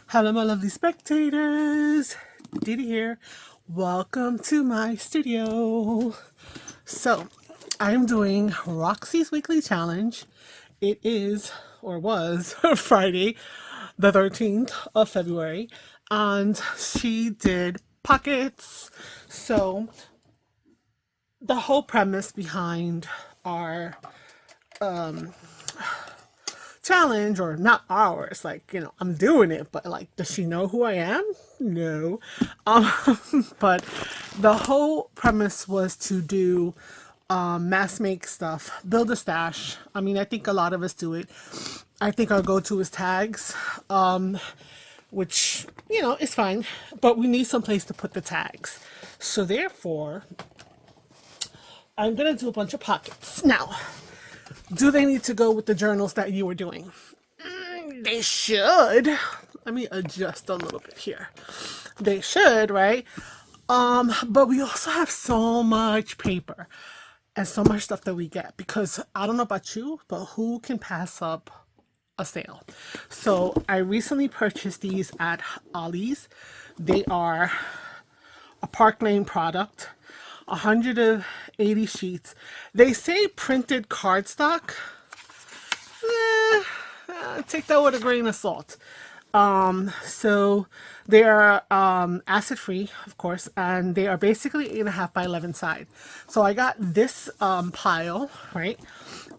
Hello, my lovely spectators. Didi here. Welcome to my studio. So, I am doing Roxy's weekly challenge. It is, or was, Friday, the 13th of February, and she did pockets. So, the whole premise behind our challenge, or not ours, like, I'm doing it, but like, does she know who I am? No. um but the whole premise was to do mass make stuff, build a stash. I mean, I think a lot of us do it. I think our go-to is tags, which is fine, but we need some place to put the tags. So therefore, I'm gonna do a bunch of pockets. Now, do they need to go with the journals that you were doing? They should. Let me adjust a little bit here. They should, right? But we also have so much paper and so much stuff that we get, because I don't know about you, but who can pass up a sale? So I recently purchased these at Ollie's. They are a Park Lane product, 180 sheets. They say printed cardstock. Take that with a grain of salt. So they are acid free, of course, and they are basically 8.5 by 11 side. So I got this pile, right?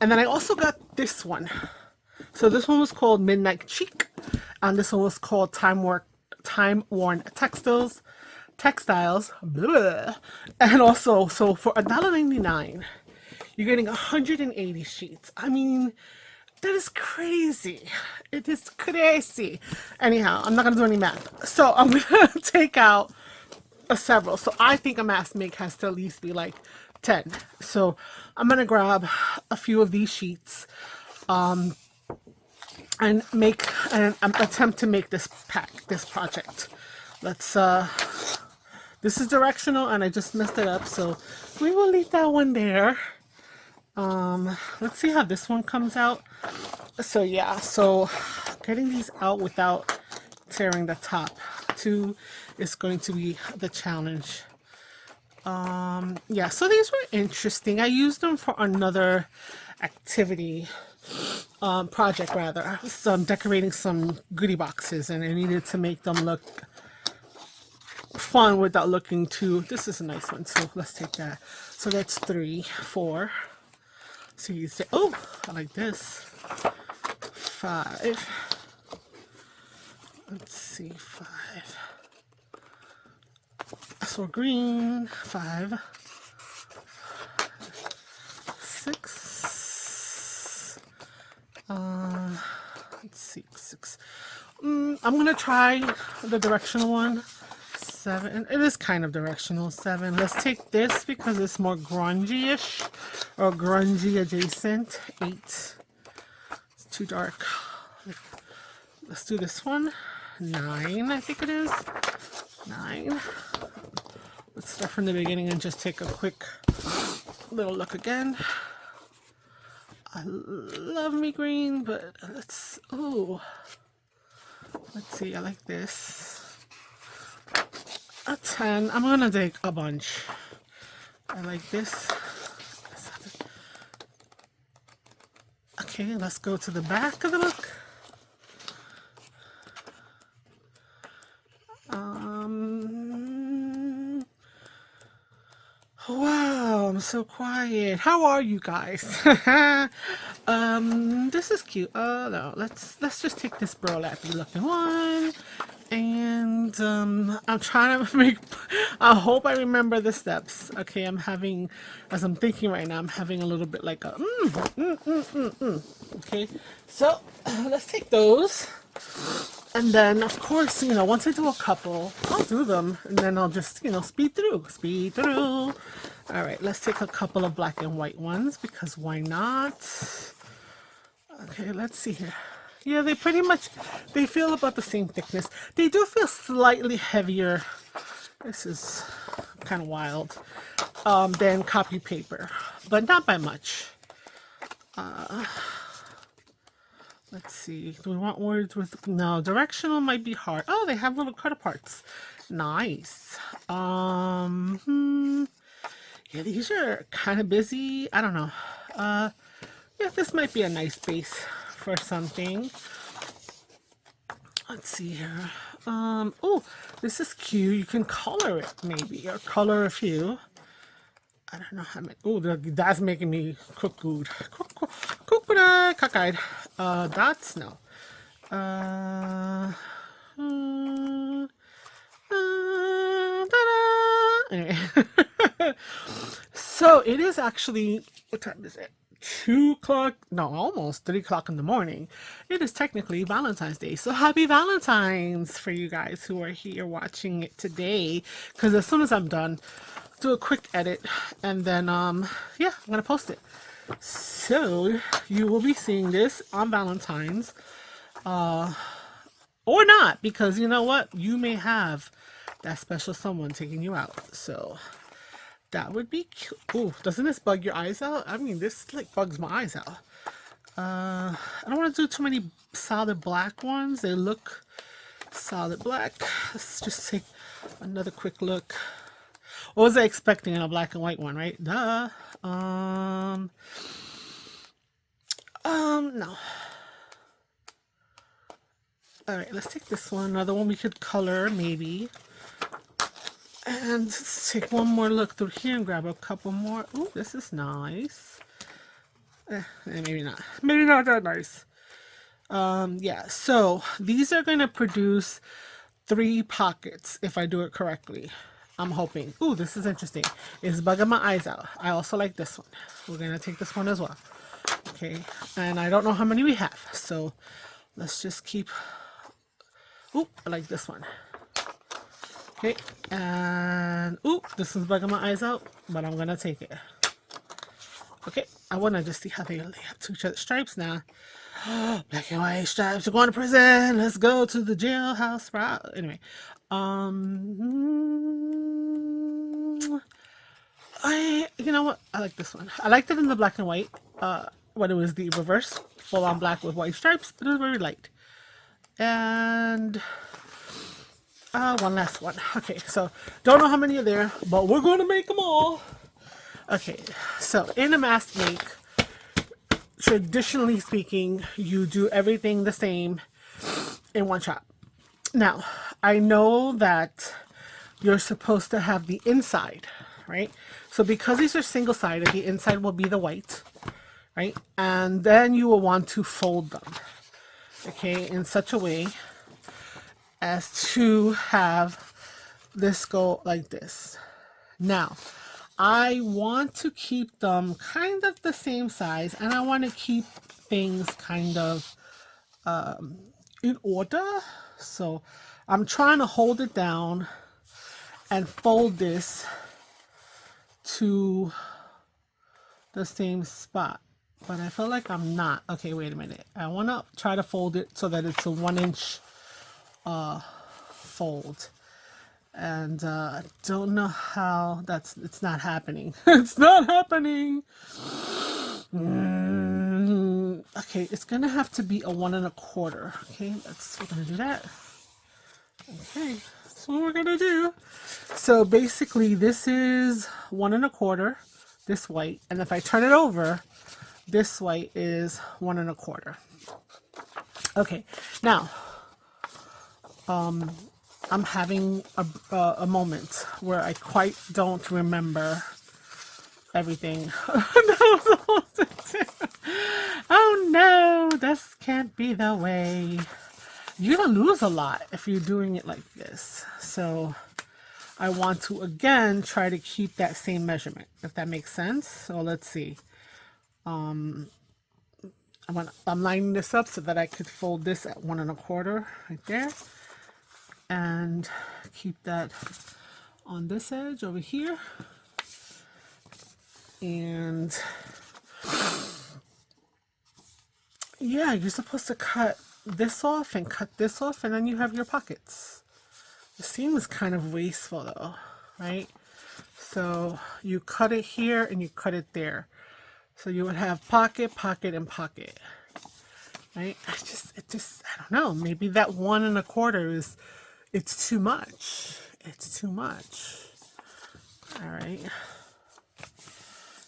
And then I also got this one. So this one was called Midnight Cheek, and this one was called Time Worn Textiles. Blah. And also, so for $1.99, you're getting 180 sheets. I mean, that is crazy. It is crazy. Anyhow, I'm not going to do any math. So I'm going to take out several. So I think a mass make has to at least be like 10. So I'm going to grab a few of these sheets and make an attempt to make this project. Let's, this is directional and I just messed it up. So we will leave that one there. Let's see how this one comes out. So yeah, so getting these out without tearing the top too is going to be the challenge. Yeah, so these were interesting. I used them for another activity, project rather. I was decorating some goodie boxes and I needed to make them look fun without looking too. This is a nice one, so let's take that. So that's 3, 4. So you say, oh, I like this. 5. Let's see, 5. So green, 5. 6. Let's see, 6. I'm gonna try the directional one. 7. It is kind of directional. 7. Let's take this because it's more grungy-ish or grungy adjacent. 8. It's too dark. Let's do this one. 9, I think it is. 9. Let's start from the beginning and just take a quick little look again. I love me green, but let's, ooh. Let's see, I like this. A 10. I'm gonna take a bunch. I like this. Okay, let's go to the back of the book. Wow, I'm so quiet. How are you guys? This is cute. No, let's just take this burlappy looking one. And I'm trying to make, I hope I remember the steps. Okay, I'm having, as I'm thinking right now, I'm having a little bit like a okay, so let's take those. And then, of course, once I do a couple, I'll do them. And then I'll just, speed through. Speed through. All right, let's take a couple of black and white ones, because why not? Okay, let's see here. Yeah, they pretty much, they feel about the same thickness. They do feel slightly heavier. This is kind of wild. Than copy paper, but not by much. Let's see. Do we want words with... No, directional might be hard. Oh, they have little cut parts. Nice. Yeah, these are kind of busy. I don't know. Yeah, this might be a nice base for something. Let's see here. Oh, this is cute. You can color it maybe, or color a few. I don't know how many. Oh, that's making me cook good. Cockeyed. Dots? No. Anyway. So it is actually, what time is it? 2 o'clock, no, almost 3 o'clock in the morning. It is technically Valentine's Day. So happy Valentine's for you guys who are here watching it today. Because as soon as I'm done, do a quick edit and then, yeah, I'm going to post it. So you will be seeing this on Valentine's, or not, because you know what? You may have that special someone taking you out. So that would be cute. Oh, doesn't this bug your eyes out? I mean, this like bugs my eyes out. I don't want to do too many solid black ones. They look solid black. Let's just take another quick look. What was I expecting in a black and white one, right? Duh. No. All right, let's take this one. Another one we could color, maybe. And let's take one more look through here and grab a couple more. Oh, this is nice. Maybe not. Maybe not that nice. Yeah, so these are going to produce 3 pockets if I do it correctly. I'm hoping. Ooh, this is interesting. It's bugging my eyes out. I also like this one. We're going to take this one as well. Okay, and I don't know how many we have. So let's just keep... Ooh, I like this one. Okay, and ooh, this is bugging my eyes out, but I'm gonna take it. Okay, I wanna just see how they have 2 stripes now. Black and white stripes, we're going to prison. Let's go to the jailhouse. Anyway, you know what? I like this one. I liked it in the black and white. When it was the reverse, full on black with white stripes, but it was very light. And one last one. Okay, so don't know how many are there, but we're going to make them all. Okay, so in a mask make, traditionally speaking, you do everything the same in one shot. Now, I know that you're supposed to have the inside, right? So because these are single-sided, the inside will be the white, right? And then you will want to fold them, okay, in such a way as to have this go like this. Now, I want to keep them kind of the same size, and I want to keep things kind of in order. So I'm trying to hold it down and fold this to the same spot, but I feel like I'm not. Okay, wait a minute. I want to try to fold it so that it's a 1-inch fold, and I don't know how it's not happening. It's not happening. Okay, it's gonna have to be a 1 1/4. Okay, we're gonna do that. Okay, that's what we're gonna do. So basically this is 1 1/4, this white, and if I turn it over, this white is 1 1/4. Okay, now I'm having a moment where I quite don't remember everything. Oh no, this can't be the way. You're gonna lose a lot if you're doing it like this. So I want to again try to keep that same measurement, if that makes sense. So let's see. I'm lining this up so that I could fold this at 1 1/4 right there, and keep that on this edge over here. And yeah, you're supposed to cut this off and cut this off, and then you have your pockets. It seems kind of wasteful though, right? So you cut it here and you cut it there. So you would have pocket, pocket, and pocket. right? I don't know. Maybe that 1 1/4 is, it's too much. It's too much. All right.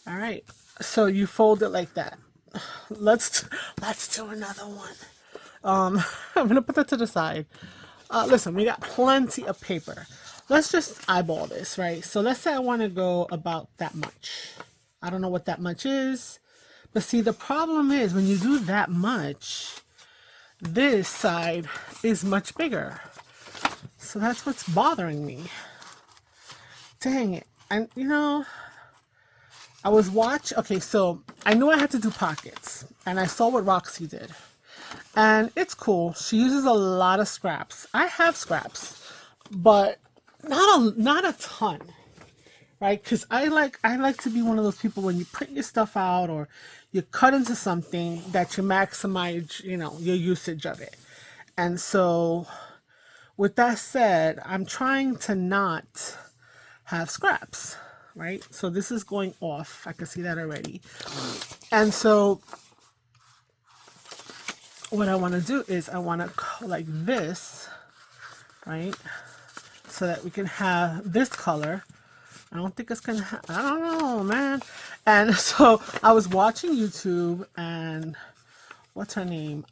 All right. So you fold it like that. Let's do another one. I'm gonna put that to the side. Listen, we got plenty of paper. Let's just eyeball this, right? So let's say I want to go about that much. I don't know what that much is, but see, the problem is when you do that much, this side is much bigger. So that's what's bothering me. Dang it. And you know, I was okay, so I knew I had to do pockets, and I saw what Roxy did. And it's cool. She uses a lot of scraps. I have scraps, but not a ton, right? Because I like to be one of those people, when you print your stuff out or you cut into something, that you maximize, you know, your usage of it. And so with that said, I'm trying to not have scraps, right? So this is going off. I can see that already. And so what I want to do is I want to go like this, right? So that we can have this color. I don't think it's gonna I don't know, man. And so I was watching YouTube, and what's her name?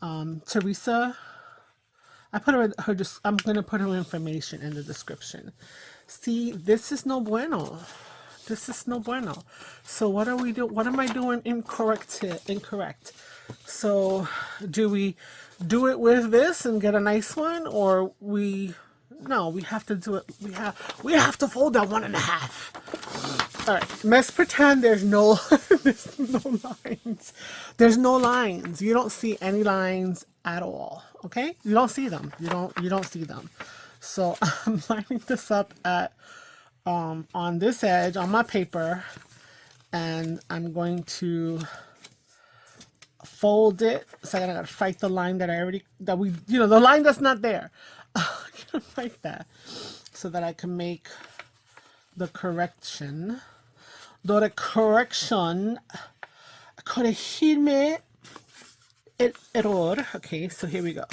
Teresa. I put her just, I'm gonna put her information in the description. See, this is no bueno. This is no bueno. So what are we doing? What am I doing incorrect? So do we do it with this and get a nice one, or no, we have to do it. We have to fold that 1 1/2. All right, let's pretend there's no there's no lines. There's no lines. You don't see any lines at all. Okay, you don't see them. You don't see them. So I'm lining this up at on this edge on my paper, and I'm going to fold it. So I gotta fight the line that the line that's not there. I gotta fight that so that I can make the correction. Corregirme el error. Okay, so here we go.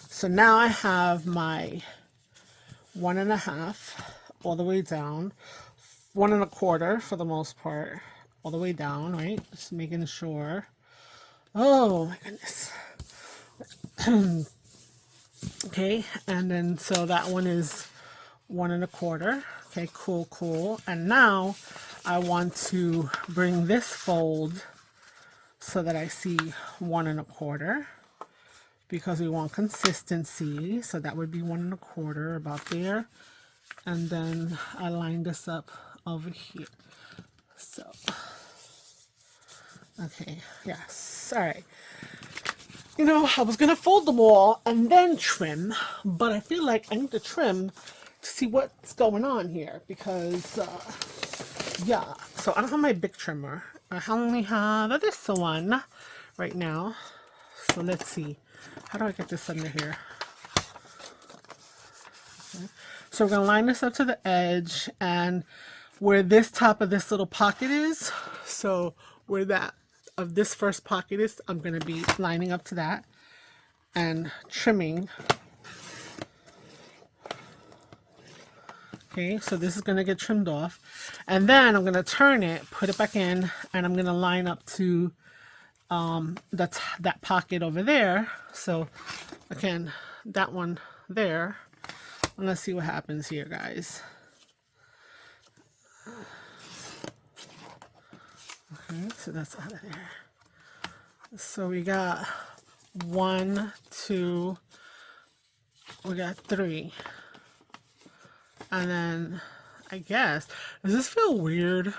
So now I have my 1 1/2 all the way down, 1 1/4 for the most part, all the way down, right? Just making sure. Oh my goodness. Okay, and then so that one is 1 1/4. Okay, cool. And now I want to bring this fold so that I see 1 1/4, because we want consistency. So that would be 1 1/4 about there. And then I line this up over here. So, okay, yes, all right. You know, I was gonna fold them all and then trim, but I feel like I need to trim to see what's going on here, because yeah. So I don't have my big trimmer. I only have this one right now. So let's see, how do I get this under here? Okay. So we're gonna line this up to the edge, and where this top of this little pocket is, so where that of this first pocket is, I'm going to be lining up to that and trimming. Okay, so this is going to get trimmed off, and then I'm going to turn it, put it back in, and I'm going to line up to that pocket over there. So again, that one there, and let's see what happens here, guys. Okay, so that's out of there. So we got 1, 2, we got 3. And then I guess, does this feel weird?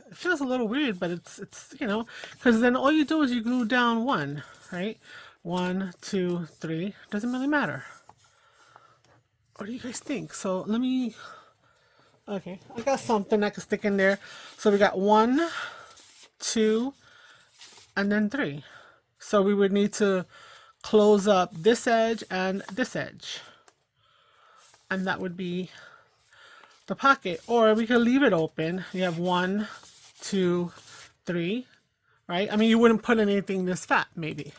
It feels a little weird, but it's you know, because then all you do is you glue down 1, right? 1, 2, 3. Doesn't really matter. What do you guys think? So let me, okay, I got something I can stick in there. So we got 1, 2, and then 3. So we would need to close up this edge and this edge, and that would be the pocket. Or we could leave it open. You have 1, 2, 3, right? I mean, you wouldn't put anything this fat, maybe.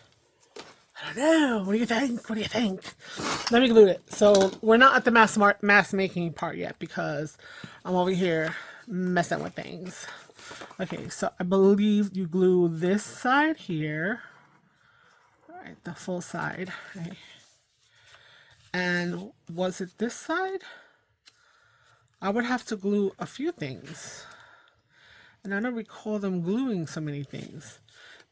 I don't know. What do you think? What do you think? Let me glue it. So we're not at the mass making part yet because I'm over here messing with things. Okay, so I believe you glue this side here. All right, the full side. Right. And was it this side? I would have to glue a few things. And I don't recall them gluing so many things.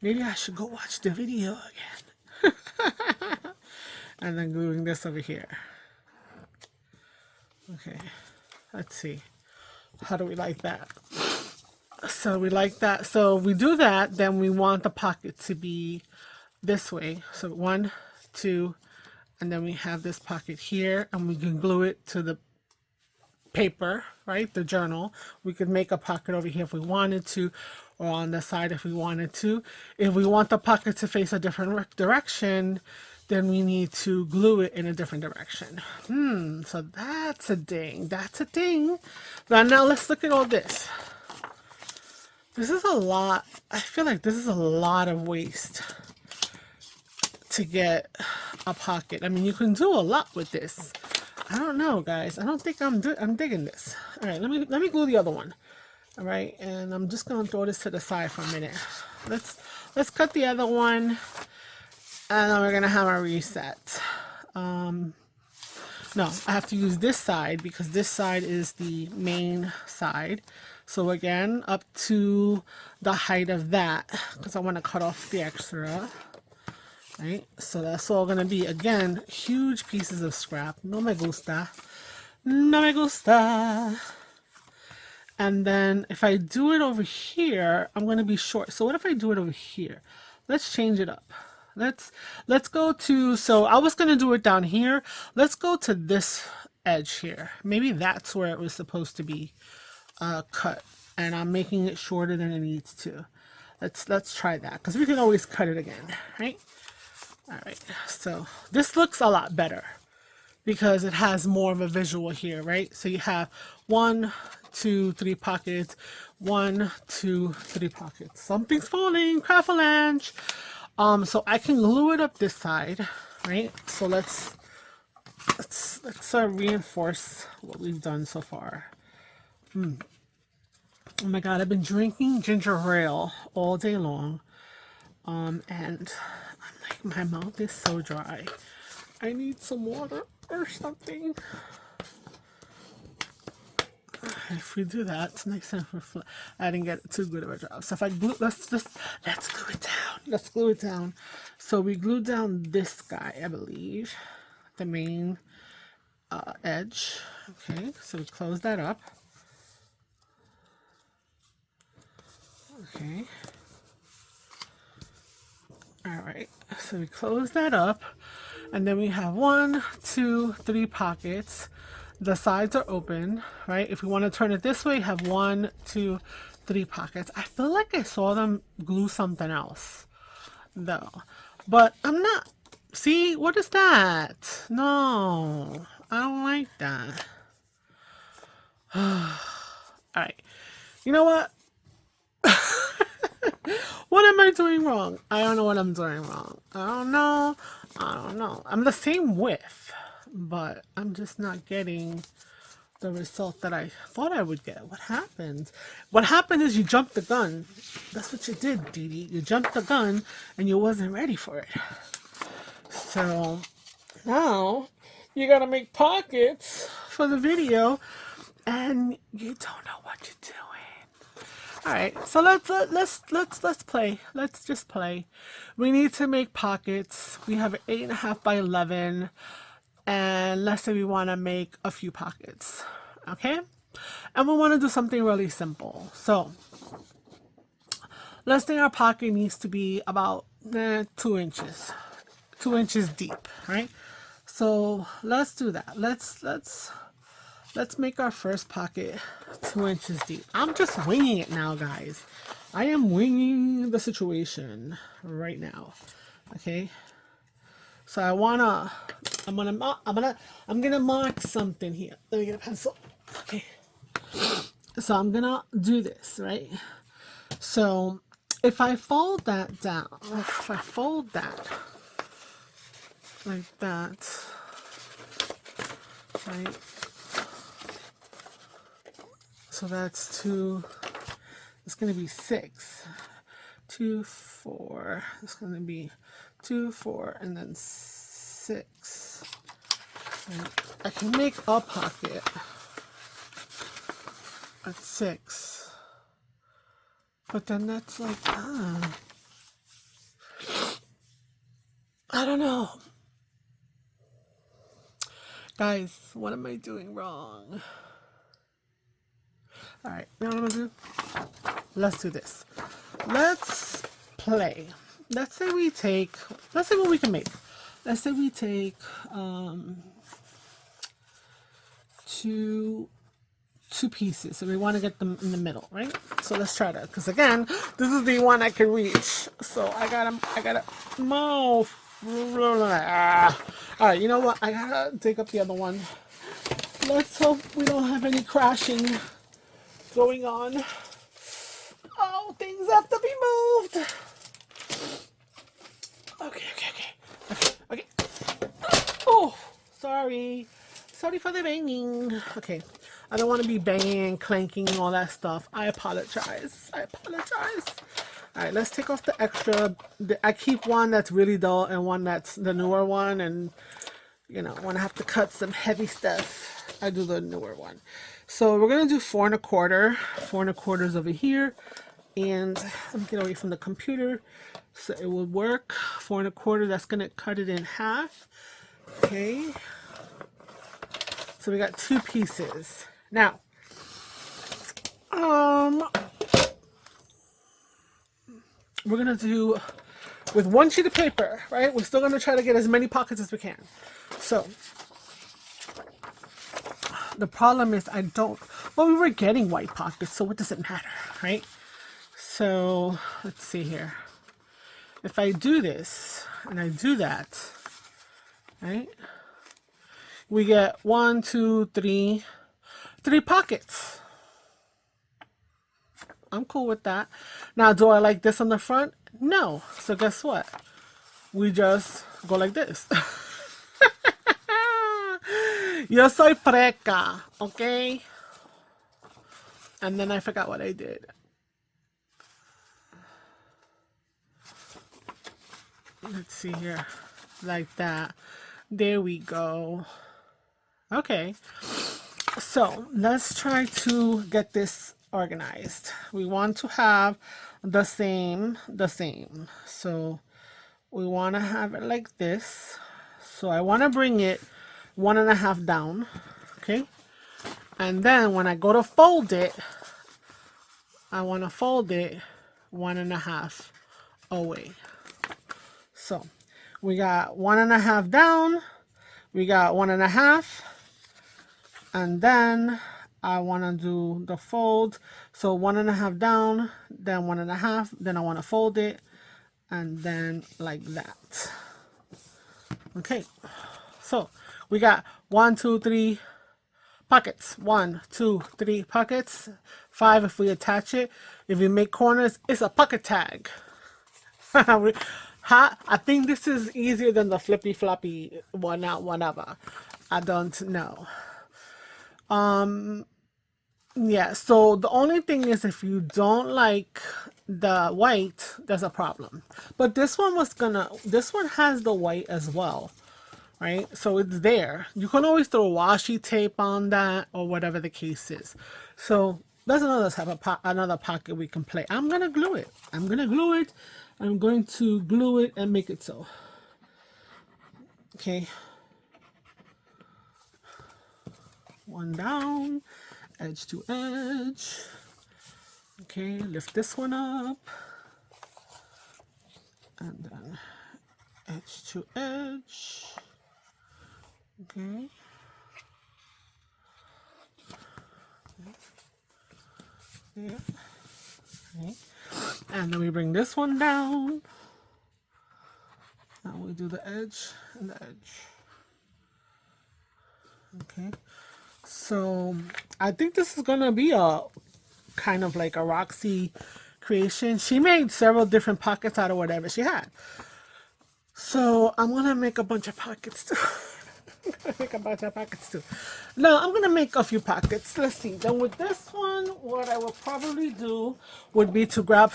Maybe I should go watch the video again. And then gluing this over here. Okay, let's see. How do we like that? So we like that. So we do that, then we want the pocket to be this way. So 1, 2, and then we have this pocket here, and we can glue it to the paper, right? The journal. We could make a pocket over here if we wanted to, or on the side if we wanted to. If we want the pocket to face a different direction, then we need to glue it in a different direction. So that's a ding. That's a ding. Now let's look at all this. This is a lot. I feel like this is a lot of waste to get a pocket. I mean, you can do a lot with this. I don't know, guys. I don't think I'm digging this. All right, let me glue the other one. All right, and I'm just gonna throw this to the side for a minute. Let's cut the other one, and then we're gonna have a reset. No, I have to use this side because this side is the main side. So again, up to the height of that, because I want to cut off the extra. Right? So that's all going to be, again, huge pieces of scrap. No me gusta. No me gusta. And then if I do it over here, I'm going to be short. So what if I do it over here? Let's change it up. Let's go to, so I was going to do it down here. Let's go to this edge here. Maybe that's where it was supposed to be cut. And I'm making it shorter than it needs to. Let's try that, because we can always cut it again, right? All right, so this looks a lot better because it has more of a visual here, right? So you have 1, 2, 3 pockets, 1, 2, 3 pockets. Something's falling, crafalange. So I can glue it up this side, right? So let's reinforce what we've done so far. Oh my God, I've been drinking ginger ale all day long, and I'm like, my mouth is so dry. I need some water or something. If we do that, it's nice and I didn't get too good of a job. So if I glue, let's glue it down. Let's glue it down. So we glue down this guy, I believe, the main edge. Okay, so we close that up. Okay. All right, so we close that up, and then we have 1, 2, 3 pockets. The sides are open, right? If we want to turn it this way, have 1, 2, 3 pockets. I feel like I saw them glue something else, though, but I'm not. See, what is that? No, I don't like that. All right, you know what? What am I doing wrong? I don't know what I'm doing wrong. I don't know. I'm the same width, but I'm just not getting the result that I thought I would get. What happened? What happened is you jumped the gun. That's what you did, Dee Dee. You jumped the gun and you wasn't ready for it. So now you gotta make pockets for the video and you don't know what you're doing. All right, so let's play. Let's just play. We need to make pockets. We have an 8.5 by 11, and let's say we want to make a few pockets, okay? And we want to do something really simple. So let's say our pocket needs to be about 2 inches, 2 inches deep, right? So let's do that. Let's make our first pocket 2 inches deep. I'm just winging it now, guys. I am winging the situation right now. Okay. So I'm gonna mark something here. Let me get a pencil. Okay. So I'm gonna do this, right? So if I fold that down, if I fold that like that, right? So that's 2, it's going to be 6. 2, 4, it's going to be 2, 4, and then 6. And I can make a pocket at 6, but then that's like, I don't know. Guys, what am I doing wrong? Alright, you know what I'm gonna do? Let's do this. Let's play. Let's say we take, let's see what we can make. Let's say we take two pieces. So we want to get them in the middle, right? So let's try that. Because again, this is the one I can reach. So I gotta move. Alright, you know what? I gotta take up the other one. Let's hope we don't have any crashing going on. Oh, things have to be moved. Okay. Oh, sorry. Sorry for the banging. Okay. I don't want to be banging, clanking, and all that stuff. I apologize. Alright, let's take off the extra. I keep one that's really dull and one that's the newer one. And, you know, when I have to cut some heavy stuff, I do the newer one. So we're going to do 4 1/4. 4 1/4 is over here. And let me get away from the computer so it will work. 4 1/4, that's going to cut it in half. Okay. So we got 2 pieces. Now, we're going to do with 1 sheet of paper, right? We're still going to try to get as many pockets as we can. So, the problem is well, we were getting white pockets, so what does it matter, right? So, let's see here. If I do this, and I do that, right? We get 1, 2, 3 pockets. I'm cool with that. Now, do I like this on the front? No. So guess what? We just go like this. Yo soy freca, okay? And then I forgot what I did. Let's see here. Like that. There we go. Okay. So let's try to get this organized. We want to have the same. So we want to have it like this. So I want to bring it 1 1/2 down. Okay. And then when I go to fold it, I want to fold it 1 1/2 away. So we got 1 1/2 down. We got 1 1/2. And then I want to do the fold. So 1 1/2 down, then 1 1/2. Then I want to fold it. And then like that. Okay. So we got 1, 2, 3 pockets. 1, 2, 3 pockets. 5 if we attach it. If we make corners, it's a pocket tag. I think this is easier than the flippy floppy one out, whatever. I don't know. Yeah, so the only thing is if you don't like the white, there's a problem. But this one has the white as well, right? So it's there. You can always throw washi tape on that or whatever the case is. So that's another type of another pocket we can play. I'm going to glue it. I'm going to glue it and make it so. Okay. 1 down, edge to edge. Okay, lift this one up. And then edge to edge. Okay. Yeah. Okay. And then we bring this one down. Now we do the edge and the edge. Okay. So I think this is gonna be a kind of like a Roxy creation. She made several different pockets out of whatever she had. So I'm gonna make a bunch of pockets too. No, I'm gonna make a few pockets. Let's see. Then with this one, what I will probably do would be to grab.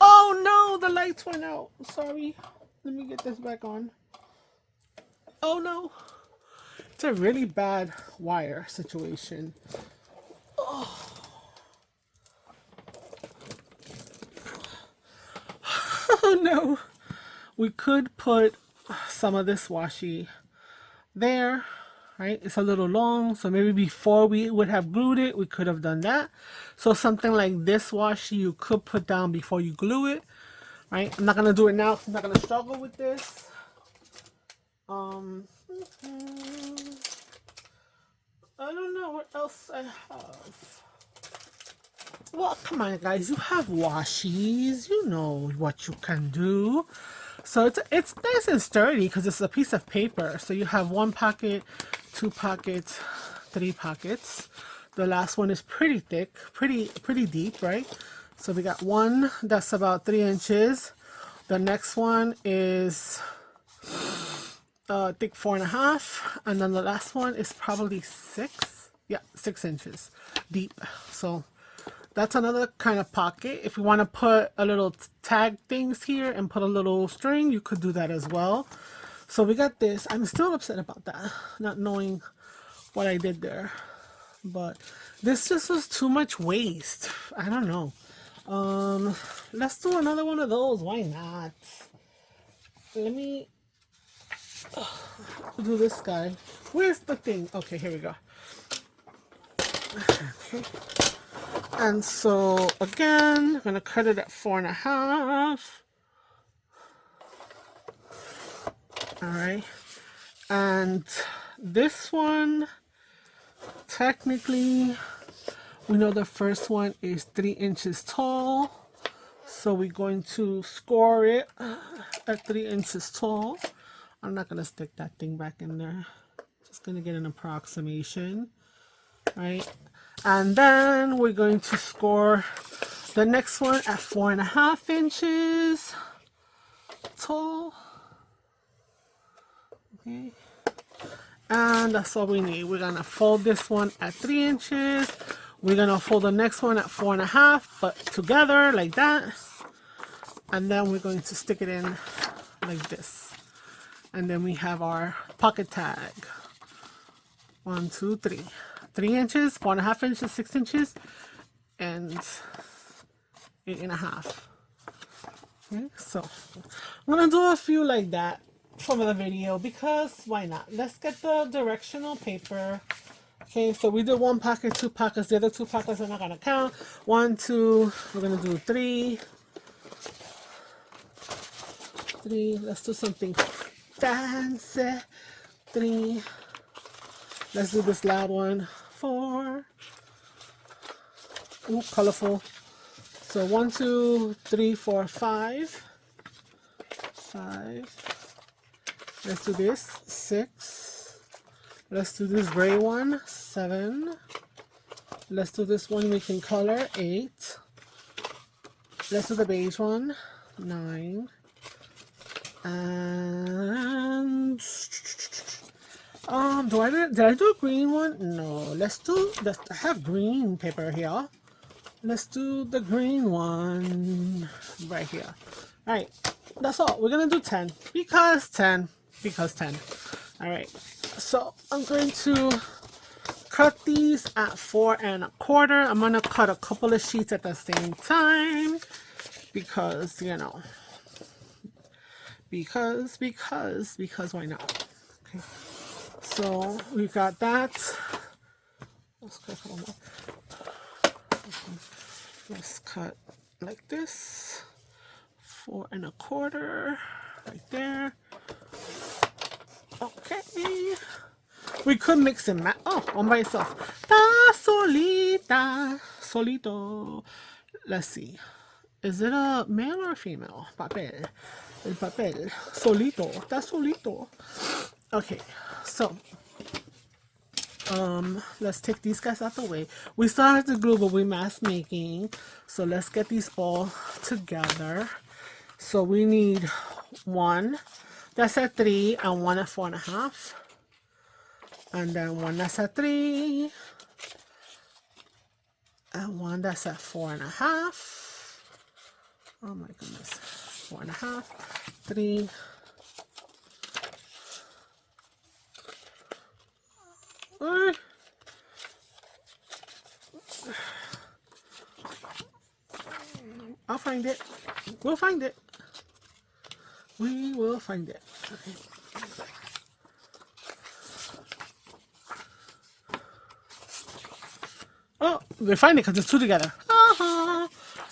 Oh no, the lights went out. Sorry. Let me get this back on. Oh no. It's a really bad wire situation. Oh, oh no. We could put some of this washi there, right? It's a little long, so maybe before we would have glued it, we could have done that. So something like this washi you could put down before you glue it, right? I'm not gonna do it now because I'm not gonna struggle with this. I don't know what else I have. Well, come on, guys. You have washies. You know what you can do. So it's nice and sturdy because it's a piece of paper. So you have 1 pocket, 2 pockets, 3 pockets. The last one is pretty thick, pretty deep, right? So we got one that's about 3 inches. The next one is thick 4.5, and then the last one is probably 6. Yeah, 6 inches deep. So that's another kind of pocket. If you want to put a little tag things here and put a little string, you could do that as well. So we got this. I'm still upset about that, not knowing what I did there. But this just was too much waste. I don't know. Let's do another one of those. Why not? Let me do this guy. Where's the thing? Okay, here we go. Okay. And so again, I'm gonna cut it at 4.5. All right. And this one, technically, we know the first one is 3 inches tall. So we're going to score it at 3 inches tall. I'm not gonna stick that thing back in there. Just gonna get an approximation, right? And then we're going to score the next one at 4.5 inches tall. Okay. And that's all we need. We're gonna fold this one at 3 inches. We're gonna fold the next one at 4.5, but together like that. And then we're going to stick it in like this. And then we have our pocket tag. 1, 2, 3. 3 inches, 4.5 inches, 6 inches, and 8.5. Okay, so I'm gonna do a few like that for the video because why not? Let's get the directional paper. Okay, so we did 1 pocket, 2 pockets. The other 2 pockets are not gonna count. 1, 2. We're gonna do 3. 3. Let's do something fancy. 3. Let's do this loud one. 4. Ooh, colorful. So 1, 2, 3, 4, 5. 5. Let's do this. 6. Let's do this gray one. 7. Let's do this one we can color. 8. Let's do the beige one. 9. And did I do a green one? No. I have green paper here. Let's do the green one right here. All right, that's all. We're gonna do 10 because 10. All right. So I'm going to cut these at 4.25. I'm gonna cut a couple of sheets at the same time because you know. Because why not? Okay. So we got that. Let's cut a couple more. Let's cut like this. 4.25 right there. Okay. We could mix and match. Oh, one by itself. Ta solita, solito. Let's see. Is it a male or a female? Papel. El papel. Solito. Está solito. Okay, so let's take these guys out the way. We still have to glue, but we're mask making. So let's get these all together. So we need 1. that's at 3 and one at 4.5. And then one that's at 3 and one that's at 4.5. Oh my goodness. 4.5, 3. I'll find it. We'll find it. We will find it. Okay. Oh, we find it because it's 2 together.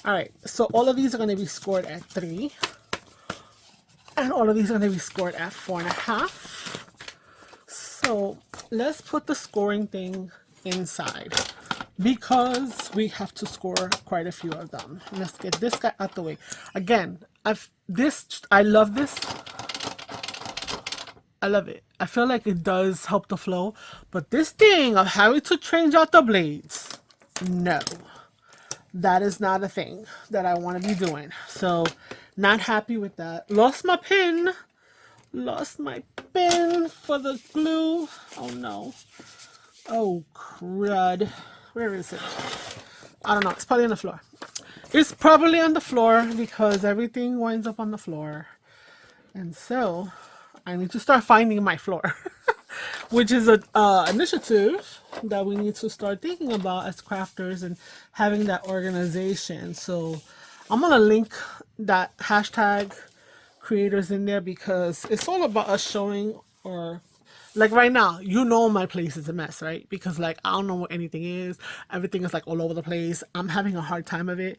Alright, so all of these are going to be scored at 3. And all of these are going to be scored at 4.5. So let's put the scoring thing inside, because we have to score quite a few of them. Let's get this guy out the way. Again, I love this. I love it. I feel like it does help the flow, but this thing of having to change out the blades, no, that is not a thing that I want to be doing. So not happy with that. Lost my pin for the glue. Oh no. Oh crud. Where is it? I don't know. It's probably on the floor. It's probably on the floor because everything winds up on the floor. And so I need to start finding my floor, which is an initiative that we need to start thinking about as crafters and having that organization. So I'm going to link that hashtag creators in there, because it's all about us showing, or like right now, you know, my place is a mess, right? Because like, I don't know what anything is. Everything is like all over the place. I'm having a hard time of it.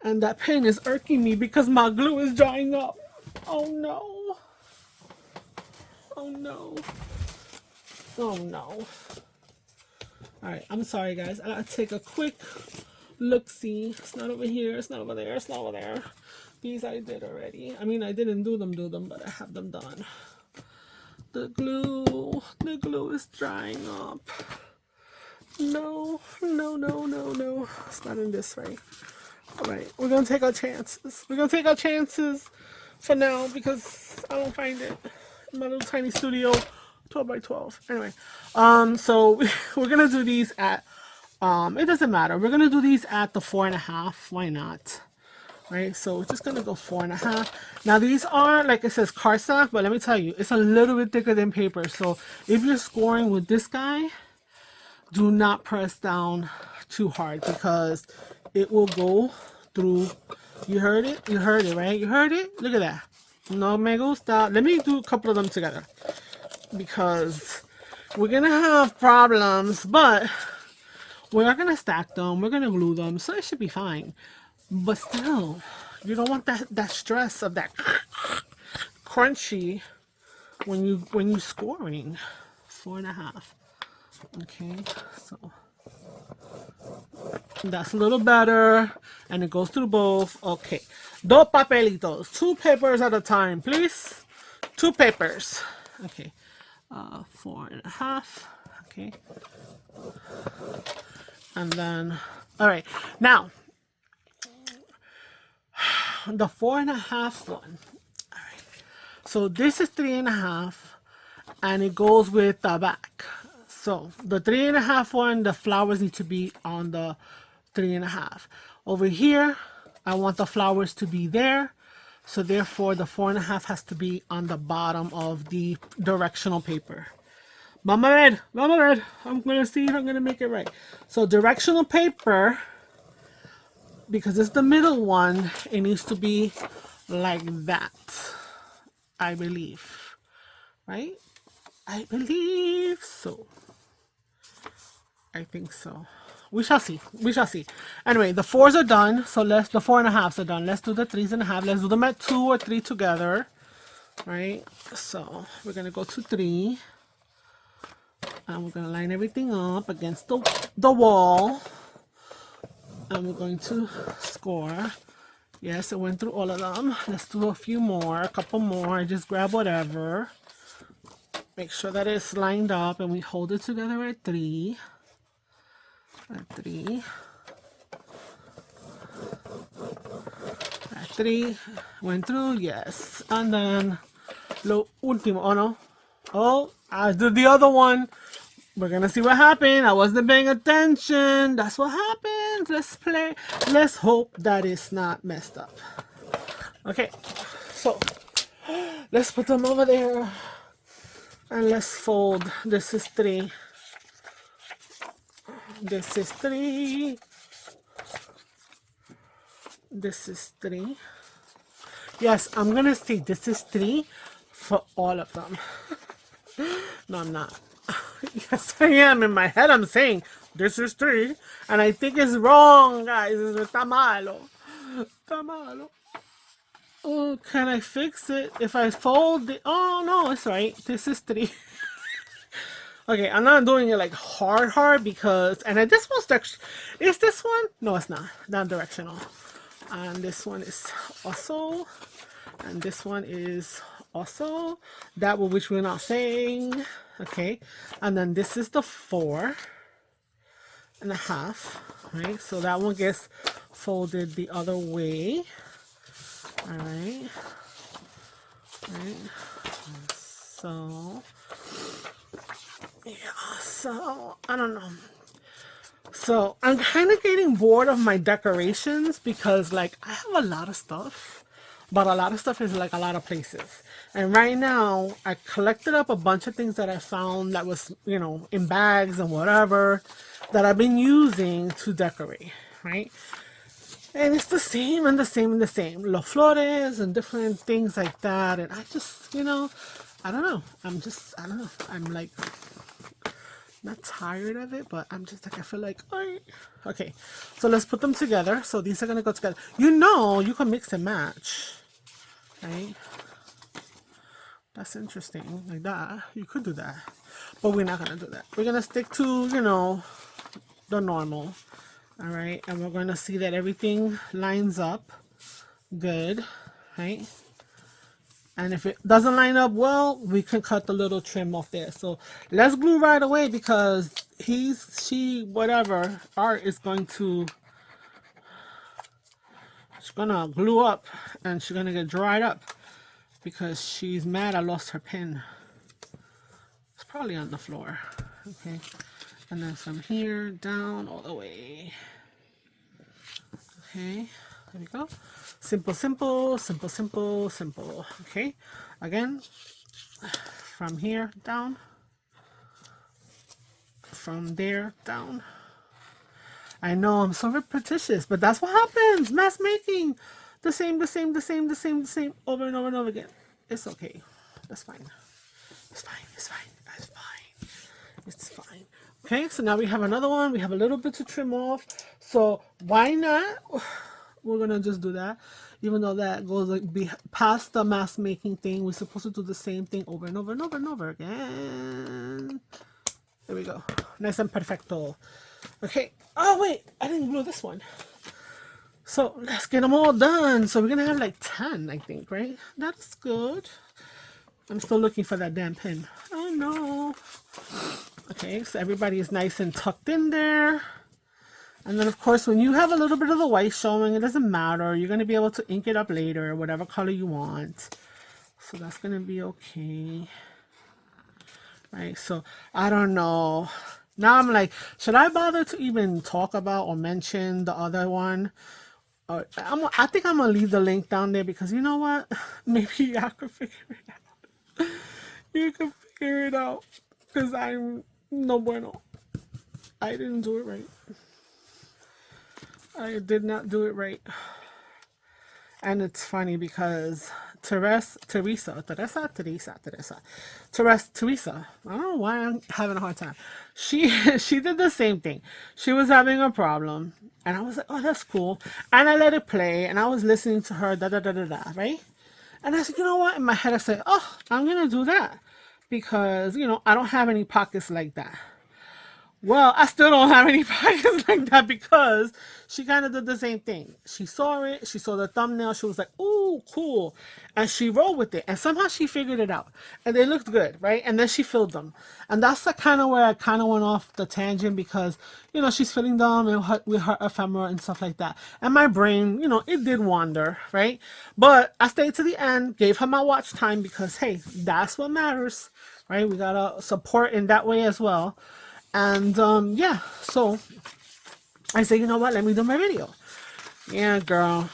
And that pain is irking me because my glue is drying up. Oh no. Oh no. Oh no. Alright, I'm sorry guys. I gotta take a quick look-see. It's not over here. It's not over there. It's not over there. These I did already. I mean, I didn't do them, but I have them done. The glue is drying up. No. It's not in this way. Alright, we're gonna take our chances. We're gonna take our chances for now because I don't find it in my little tiny studio, 12 by 12. Anyway, so we're gonna do these at, it doesn't matter. We're gonna do these at the 4.5. Why not? Right, so we're just gonna go 4.5. Now these are, like it says, cardstock, but let me tell you, it's a little bit thicker than paper. So if you're scoring with this guy, do not press down too hard because it will go through. You heard it? You heard it, right? You heard it? Look at that. No me gusta. Let me do a couple of them together because we're gonna have problems, but we're gonna stack them. We're gonna glue them, so it should be fine. But still, you don't want that stress of that crunchy when you scoring. 4.5. Okay, so that's a little better, and it goes through both. Okay, dos papelitos, 2 papers at a time, please. 2 papers. Okay, 4.5. Okay, and then all right, now the 4.5 one. All right, so this is 3.5, and it goes with the back. So the 3.5 one, the flowers need to be on the 3.5. Over here, I want the flowers to be there. So therefore, the 4.5 has to be on the bottom of the directional paper. Mama Red, I'm gonna see if I'm gonna make it right. So directional paper, because it's the middle one, it needs to be like that, I believe, right? I believe so. I think so. We shall see. We shall see. Anyway, the 4s are done. So the 4.5s are done. Let's do the 3.5. Let's do them at 2 or 3 together. Right? So we're gonna go to 3. And we're gonna line everything up against the wall. And we're going to score. Yes, it went through all of them. Let's do a few more, a couple more. Just grab whatever. Make sure that it's lined up and we hold it together at 3. At 3. At 3 went through, yes. And then lo último, oh no. Oh, I did the other one. We're gonna see what happened. I wasn't paying attention. That's what happened. Let's play. Let's hope that it's not messed up. Okay, so let's put them over there. And let's fold. This is 3. This is 3. This is 3. Yes, I'm gonna say this is 3 for all of them. No, I'm not. Yes, I am. In my head, I'm saying this is 3. And I think it's wrong, guys. Está malo. Está malo. Oh, can I fix it? If I fold it. Oh, no, it's right. This is 3. Okay, I'm not doing it like hard because, and this one's actually, is this one? No, it's not. Not directional. And this one is also, and this one is also, that one which we're not saying. Okay, and then this is the 4.5, right? So that one gets folded the other way. All right. Right. So yeah, so I don't know. So I'm kind of getting bored of my decorations because like I have a lot of stuff, but a lot of stuff is like a lot of places. And right now I collected up a bunch of things that I found that was, you know, in bags and whatever that I've been using to decorate, right? And it's the same and the same and the same. Los flores and different things like that. And I just, you know, I don't know. I don't know. I'm like, not tired of it, but I'm just like, I feel like, okay. So let's put them together. So these are going to go together. You know, you can mix and match, right? That's interesting. Like that. You could do that. But we're not going to do that. We're going to stick to, you know, the normal. All right, and we're going to see that everything lines up good, right? And if it doesn't line up well, we can cut the little trim off there. So let's glue right away because whatever, art is going to, she's going to glue up and she's going to get dried up because she's mad I lost her pen. It's probably on the floor, okay? And then from here down all the way. Okay, there we go. Simple, simple, simple, simple, simple. Okay, again, from here down, from there down. I know I'm so repetitious, but that's what happens. Mass making. The same, over and over and over again. It's okay. That's fine. It's fine. It's fine. It's fine. It's fine. Okay, so now we have another one. We have a little bit to trim off. So why not? We're going to just do that. Even though that goes like past the mask making thing, we're supposed to do the same thing over and over and over and over again. There we go. Nice and perfecto. Okay. Oh, wait. I didn't glue this one. So let's get them all done. So we're going to have like 10, I think, right? That's good. I'm still looking for that damn pin. Oh, no. Okay, so everybody is nice and tucked in there. And then, of course, when you have a little bit of the white showing, it doesn't matter. You're going to be able to ink it up later, whatever color you want. So that's going to be okay. Right, so I don't know. Now I'm like, should I bother to even talk about or mention the other one? I think I'm going to leave the link down there because you know what? Maybe y'all can figure it out. You can figure it out because I'm no bueno. I didn't do it right. I did not do it right. And it's funny because Teresa, I don't know why I'm having a hard time. She did the same thing. She was having a problem. And I was like, oh, that's cool. And I let it play. And I was listening to her, right? And I said, you know what? In my head, I said, oh, I'm going to do that. Because, you know, I don't have any pockets like that. Well, I still don't have any pockets like that because she kind of did the same thing. She saw it, she saw the thumbnail, she was like, "Ooh, cool," and she rolled with it, and somehow she figured it out, and they looked good, right? And then she filled them, and that's the kind of where I kind of went off the tangent because she's filling them with her ephemera and stuff like that, and my brain, it did wander, right? But I stayed to the end, gave her my watch time because hey, that's what matters, right? We gotta support in that way as well. And yeah, so I said, you know what, let me do my video. Yeah, girl,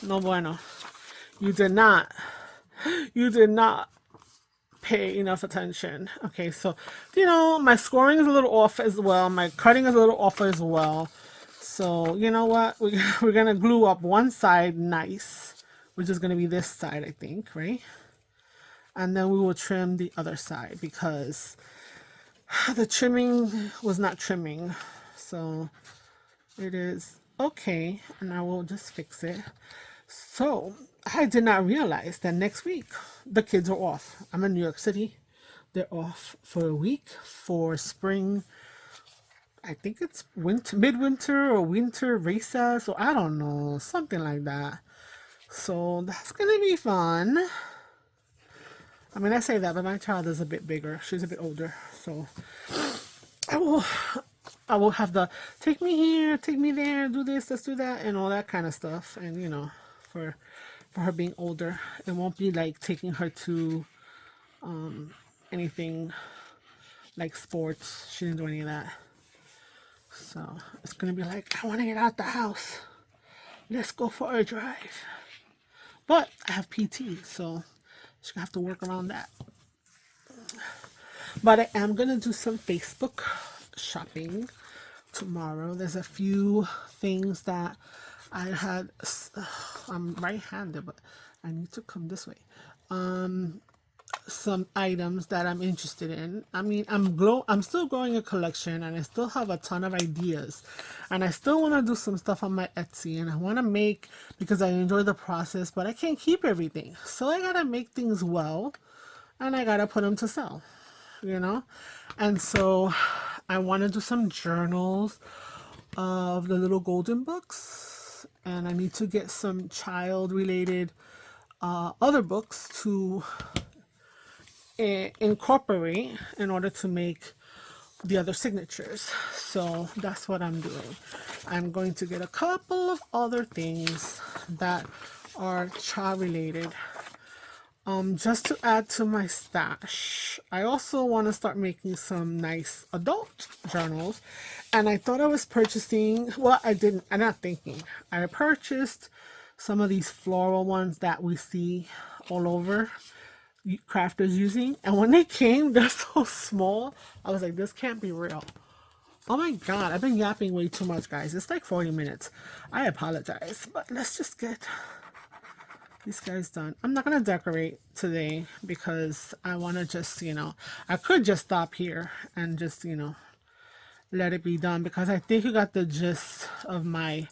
no bueno. You did not, you did not pay enough attention. Okay, so, my scoring is a little off as well. My cutting is a little off as well. So, you know what, we're going to glue up one side nice, which is going to be this side, I think, right? And then we will trim the other side because the trimming was not trimming. So it is okay, and I will just fix it. So I did not realize that next week the kids are off. I'm in New York City. They're off for a week for spring. I think it's winter, midwinter or winter recess, or I don't know, something like that. So that's gonna be fun. I mean, I say that, but my child is a bit bigger. She's a bit older, so I will have the take me here, take me there, do this, let's do that, and all that kind of stuff. And for her being older, it won't be like taking her to anything like sports. She didn't do any of that. So it's gonna be like, I want to get out the house. Let's go for a drive. But I have PT, so she's gonna have to work around that. But I am gonna do some Facebook shopping tomorrow. There's a few things that I had. I'm right-handed, but I need to come this way. Some items that I'm interested in. I mean, I'm still growing a collection, and I still have a ton of ideas, and I still want to do some stuff on my Etsy, and I want to make because I enjoy the process, but I can't keep everything, so I gotta make things well, and I gotta put them to sell. And so I want to do some journals of the little golden books, and I need to get some child related other books to incorporate in order to make the other signatures. So that's what I'm doing. I'm going to get a couple of other things that are child related just to add to my stash. I also want to start making some nice adult journals, and I thought I was purchasing, well, I didn't, I'm not thinking, I purchased some of these floral ones that we see all over crafters using, and when they came, they're so small. I was like, this can't be real. Oh my god, I've been yapping way too much, guys. It's like 40 minutes. I apologize, but let's just get these guys done. I'm not gonna decorate today because I want to just, I could just stop here and just, let it be done, because I think you got the gist of my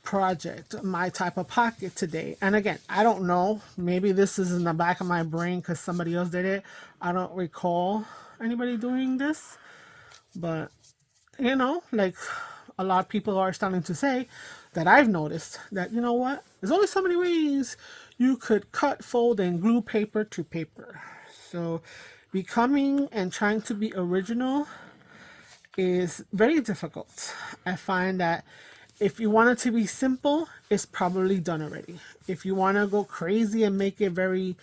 project, my type of pocket today. And again, I don't know, maybe this is in the back of my brain because somebody else did it. I don't recall anybody doing this, but like a lot of people are starting to say that I've noticed that, you know what, there's only so many ways you could cut, fold, and glue paper to paper. So becoming and trying to be original is very difficult. I find that if you want it to be simple, it's probably done already. If you want to go crazy and make it very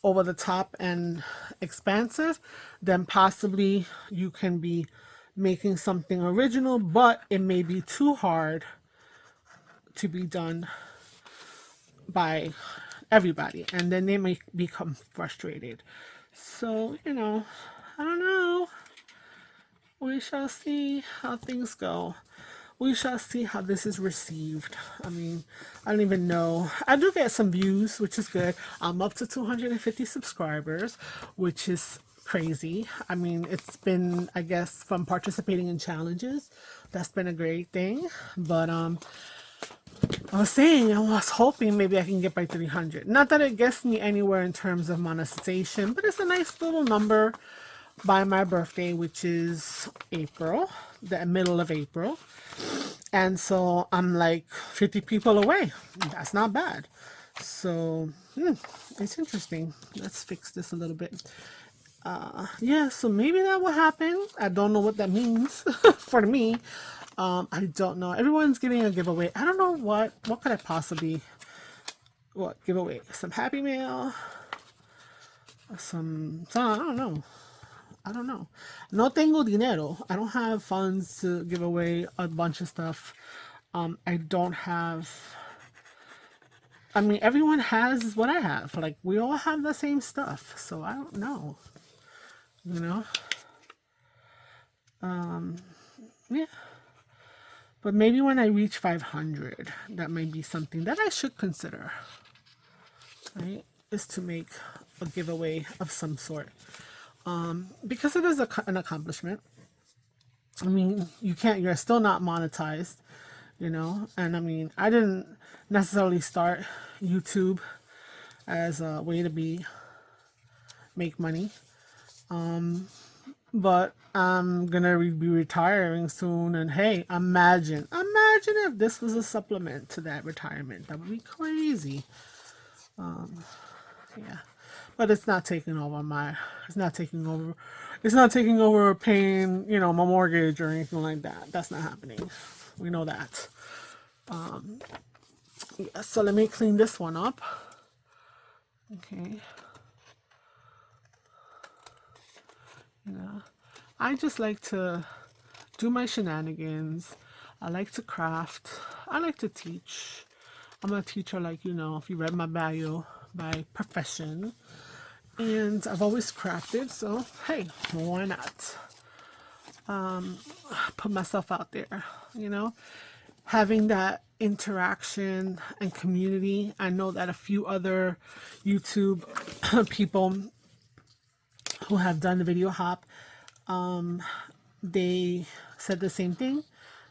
over the top and expansive, then possibly you can be making something original, but it may be too hard to be done by everybody, and then they may become frustrated. So, I don't know. We shall see how things go. We shall see how this is received. I mean, I don't even know. I do get some views, which is good. I'm up to 250 subscribers, which is crazy. I mean, it's been, I guess, from participating in challenges, that's been a great thing. But I was hoping maybe I can get by 300. Not that it gets me anywhere in terms of monetization, but it's a nice little number. by my birthday, which is April, the middle of April. And so I'm like 50 people away. That's not bad. So, it's interesting. Let's fix this a little bit. Yeah, so maybe that will happen. I don't know what that means for me. I don't know. Everyone's getting a giveaway. I don't know what could I possibly, what, giveaway? Some Happy Mail? Some, I don't know. I don't know. No tengo dinero. I don't have funds to give away a bunch of stuff. I don't have. I mean, everyone has what I have. Like, we all have the same stuff. So I don't know. You know? Yeah. But maybe when I reach 500, that may be something that I should consider. Right? Is to make a giveaway of some sort. Because it is an accomplishment. I mean, you're still not monetized, you know? And I mean, I didn't necessarily start YouTube as a way to make money. But I'm gonna be retiring soon, and hey, imagine if this was a supplement to that retirement. That would be crazy. Yeah. But it's not taking over it's not taking over paying, my mortgage or anything like that. That's not happening. We know that. Yeah, so let me clean this one up. Okay. I just like to do my shenanigans. I like to craft. I like to teach. I'm a teacher, like, if you read my bio, by profession. And I've always crafted, so hey, why not? Put myself out there, having that interaction and community. I know that a few other YouTube people who have done the video hop, they said the same thing.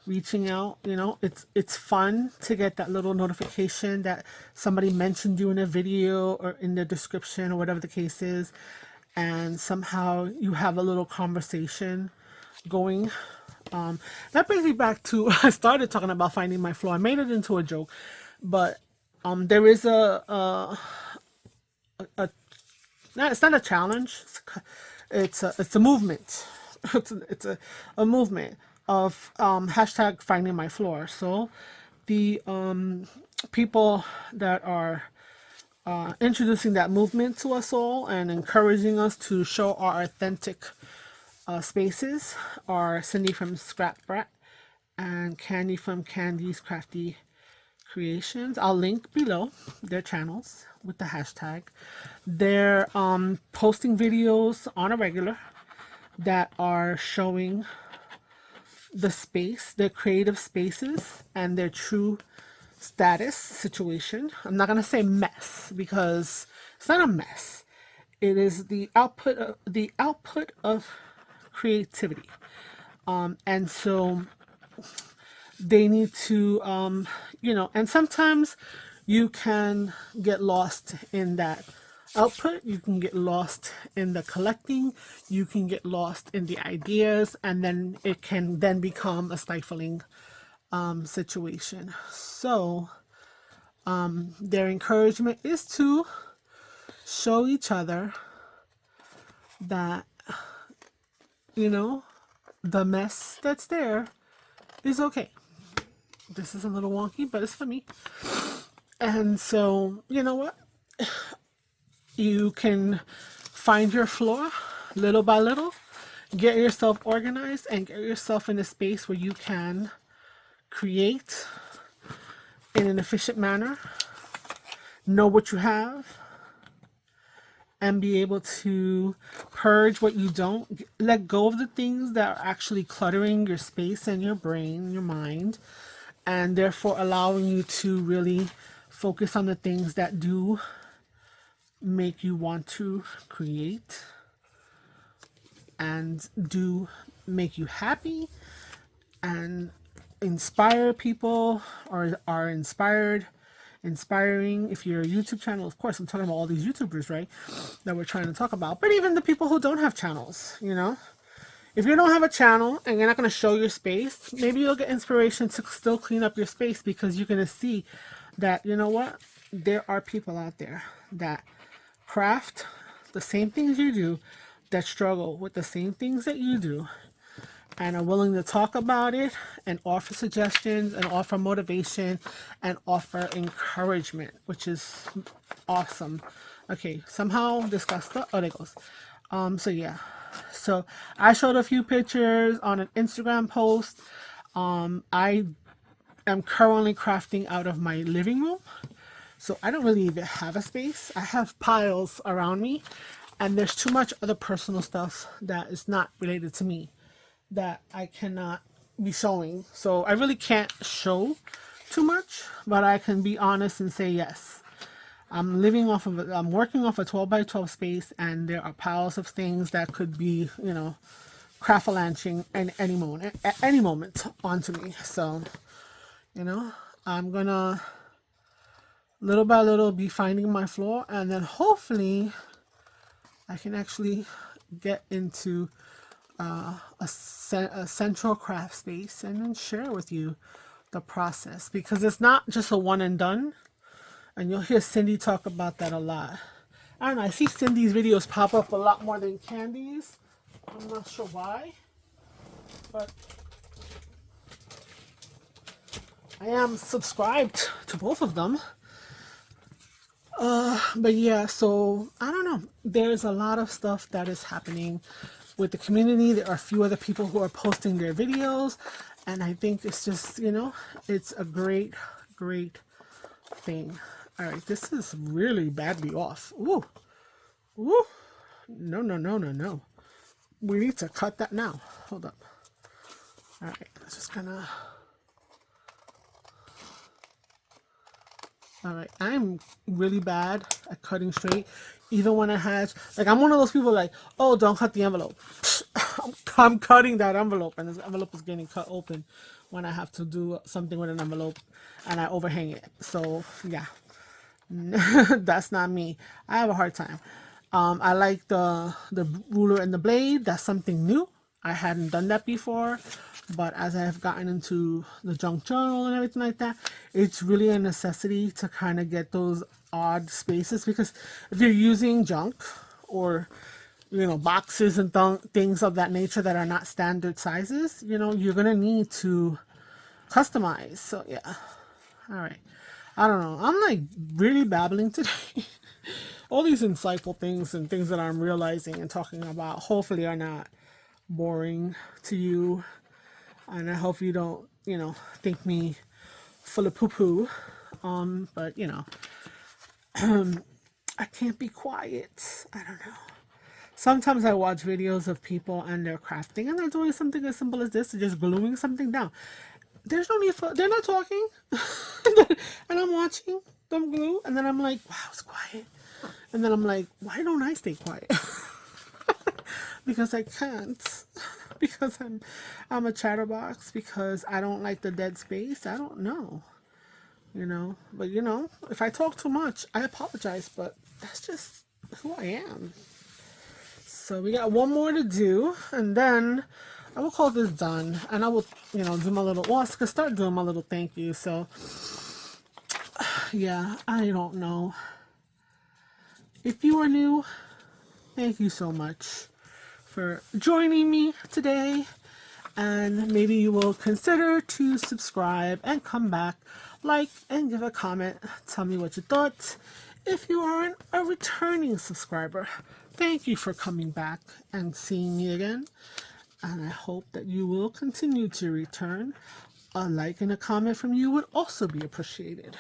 Reaching out, it's fun to get that little notification that somebody mentioned you in a video or in the description or whatever the case is, and somehow you have a little conversation going. That brings me back to I started talking about finding my flow. I made it into a joke, but there is a no, it's not a challenge. It's a movement. It's a movement of hashtag finding my floor. So the people that are introducing that movement to us all and encouraging us to show our authentic spaces are Cindy from Scrap Brat and Candy from Candy's Crafty Creations. I'll link below their channels with the hashtag. They're posting videos on a regular that are showing the space, their creative spaces, and their true status situation. I'm not going to say mess because it's not a mess. It is the output of creativity. And so they need to, and sometimes you can get lost in that output. You can get lost in the collecting. You can get lost in the ideas, and then it can then become a stifling situation. So their encouragement is to show each other that, the mess that's there is okay. This is a little wonky, but it's for me. And so, you know what? You can find your floor little by little, get yourself organized, and get yourself in a space where you can create in an efficient manner, know what you have, and be able to purge what you don't, let go of the things that are actually cluttering your space and your brain, your mind, and therefore allowing you to really focus on the things that do make you want to create and do make you happy and inspire people or are inspired inspiring. If you're a YouTube channel, of course, I'm talking about all these YouTubers, right, that we're trying to talk about. But even the people who don't have channels, you know. If you don't have a channel and you're not going to show your space, maybe you'll get inspiration to still clean up your space, because you're going to see that, you know what, there are people out there that craft the same things you do, that struggle with the same things that you do, and are willing to talk about it and offer suggestions and offer motivation and offer encouragement, which is awesome. Okay, somehow discuss the, oh, there it goes. So yeah. So I showed a few pictures on an Instagram post. I am currently crafting out of my living room. So I don't really even have a space. I have piles around me, and there's too much other personal stuff that is not related to me that I cannot be showing. So I really can't show too much, but I can be honest and say yes. I'm working off a 12 by 12 space, and there are piles of things that could be, you know, craft-a-lanching at any moment onto me. So, you know, I'm gonna little by little be finding my floor, and then hopefully I can actually get into a central craft space and then share with you the process, because it's not just a one and done. And you'll hear Cindy talk about that a lot. I don't know, I see Cindy's videos pop up a lot more than Candy's. I'm not sure why, but I am subscribed to both of them. But yeah, so I don't know. There's a lot of stuff that is happening with the community. There are a few other people who are posting their videos, and I think it's just, you know, it's a great, great thing. All right, this is really badly off. Ooh, ooh, no, no, no, no, no. We need to cut that now. Hold up. All right, I'm just gonna. All right, I'm really bad at cutting straight. Even when I had, like, I'm one of those people like, oh, don't cut the envelope. I'm cutting that envelope, and this envelope is getting cut open when I have to do something with an envelope, and I overhang it. So yeah. That's not me. I have a hard time. I like the ruler and the blade. That's something new. I hadn't done that before, but as I have gotten into the junk journal and everything like that, it's really a necessity to kind of get those odd spaces, because if you're using junk or, you know, boxes and things of that nature that are not standard sizes, you know, you're gonna need to customize. So yeah. All right. I don't know. I'm like really babbling today. All these insightful things and things that I'm realizing and talking about hopefully are not boring to you. And I hope you don't, you know, think me full of poo-poo. But, you know, I can't be quiet. I don't know. Sometimes I watch videos of people and they're crafting, and they're doing something as simple as this, just gluing something down. There's no need for, they're not talking. And I'm watching them glue, and then I'm like, wow, it's quiet. And then I'm like, why don't I stay quiet? Because I can't. Because I'm a chatterbox, because I don't like the dead space. I don't know. You know, but you know, if I talk too much, I apologize, but that's just who I am. So we got one more to do, and then I will call this done, and I will, you know, do my little, well, I can start doing my little thank you. So yeah, I don't know. If you are new, thank you so much for joining me today, and maybe you will consider to subscribe and come back, like, and give a comment. Tell me what you thought. If you are a returning subscriber, thank you for coming back and seeing me again, and I hope that you will continue to return. A like and a comment from you would also be appreciated,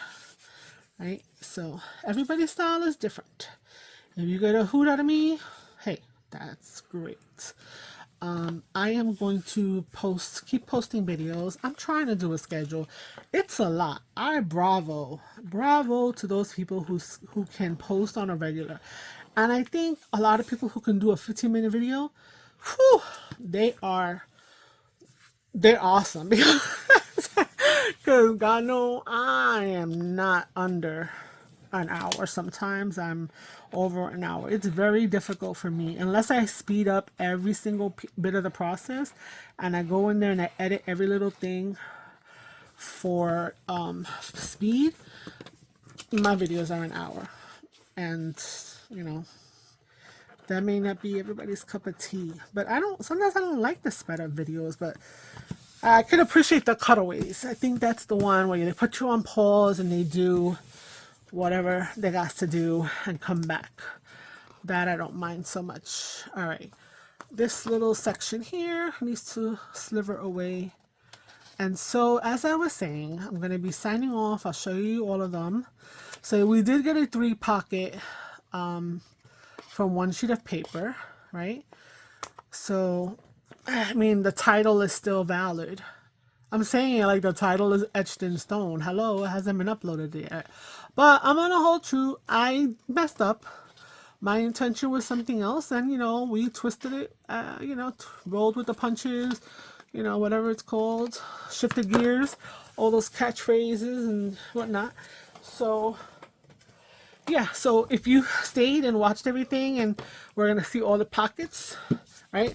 right? So everybody's style is different. If you get a hoot out of me, hey, that's great. I am going to keep posting videos. I'm trying to do a schedule. It's a lot. Bravo to those people who can post on a regular. And I think a lot of people who can do a 15-minute video, whew, they're awesome. Because God knows I am not under an hour. Sometimes I'm over an hour. It's very difficult for me unless I speed up every single bit of the process and I go in there and I edit every little thing for speed. My videos are an hour, and you know that may not be everybody's cup of tea, but sometimes I don't like the sped up videos, but I can appreciate the cutaways. I think that's the one where they put you on pause and they do whatever they got to do and come back. That I don't mind so much. All right, this little section here needs to sliver away. And so, as I was saying, I'm going to be signing off. I'll show you all of them. So we did get a 3-pocket from one sheet of paper, right? So, I mean, the title is still valid. I'm saying it like the title is etched in stone. Hello, it hasn't been uploaded yet. But I'm going to hold true. I messed up. My intention was something else. And, you know, we twisted it, you know, rolled with the punches, you know, whatever it's called, shifted gears, all those catchphrases and whatnot. So, yeah, so if you stayed and watched everything, and we're going to see all the pockets, right?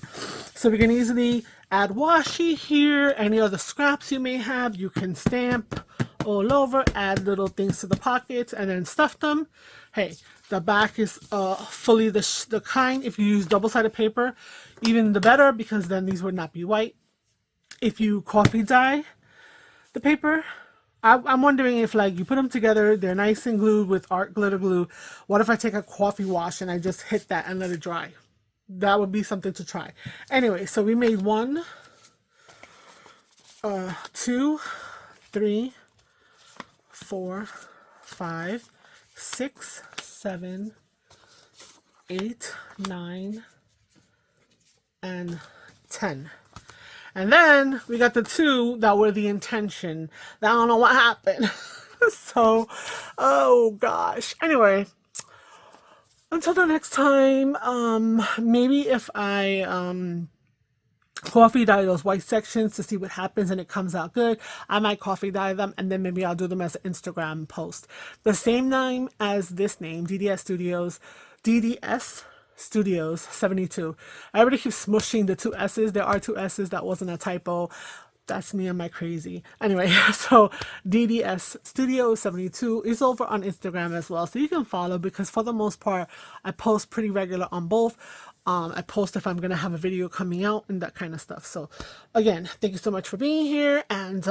So we can easily add washi here, any other scraps you may have, you can stamp all over, add little things to the pockets, and then stuff them. Hey, the back is fully the kind, if you use double-sided paper, even the better, because then these would not be white. If you coffee dye the paper, I'm wondering if like you put them together, they're nice and glued with art glitter glue. What if I take a coffee wash and I just hit that and let it dry? That would be something to try. Anyway, so we made 1, 2, 3, 4, 5, 6, 7, 8, 9, and 10. And then we got the 2 that were the intention. I don't know what happened. So, oh gosh. Anyway, until the next time, maybe if I coffee dye those white sections to see what happens and it comes out good, I might coffee dye them, and then maybe I'll do them as an Instagram post. The same name as this name, DDS Studios 72. I already keep smushing the 2 S's. There are 2 S's. That wasn't a typo. That's me and my crazy. Anyway, so DDS Studio 72 is over on Instagram as well. So you can follow, because for the most part, I post pretty regular on both. I post if I'm going to have a video coming out and that kind of stuff. So again, thank you so much for being here. And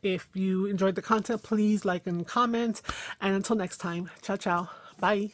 if you enjoyed the content, please like and comment. And until next time, ciao, ciao. Bye.